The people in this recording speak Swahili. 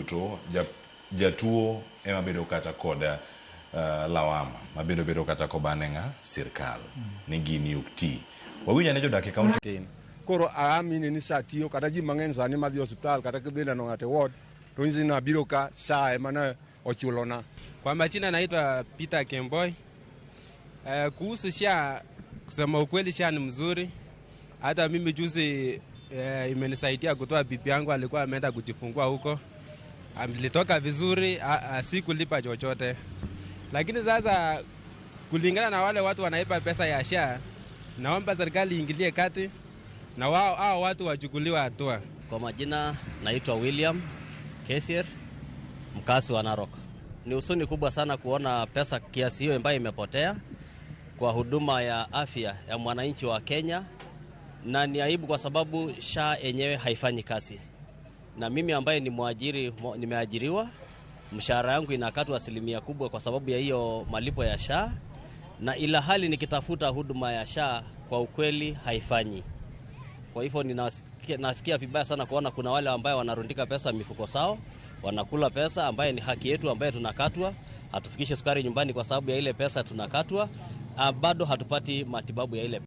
duto jatuo ema bedo kata kod lawama mabedo kata kobanenga sirkal ni gini ukti wawinja ne jodak e kaunti koro aamini ni saa tiyo kata ji mang'eny sani madhi hospital kata kidhi neno ng'ate ward to nzi na biro ka saa ema ochulona. Kwa majina naitwa Peter Kemboi. Kuhusu SHA, kusema ukweli SHA ni mzuri. Hata mimi juzi imenisaidia kutoa bibi yangu, alikuwa ameenda kujifungua huko. Nilitoka vizuri, sikulipa chochote. Lakini sasa kulingana na wale watu wanaipa pesa ya SHA, naomba serikali iingilie kati na hao watu wachukuliwe hatua. Kwa majina naitwa William Kesier, mkazi wa Narok. Ni huzuni kubwa sana kuona pesa kiasi hiyo ambayo imepotea kwa huduma ya afya ya mwananchi wa Kenya, na ni aibu kwa sababu SHA yenyewe haifanyi kazi. Na mimi ambaye ni mwajiri, nimeajiriwa, mshahara yangu inakatwa asilimia kubwa kwa sababu ya hiyo malipo ya SHA, na ila hali nikitafuta huduma ya SHA kwa ukweli haifanyi. Kwa hivyo nasikia vibaya sana kuona kuna wale ambao wanarundika pesa mifuko sao, wanakula pesa ambaye ni haki yetu ambaye tunakatwa, hatufikishe sukari nyumbani kwa sababu ya ile pesa tunakatwa, bado hatupati matibabu ya ile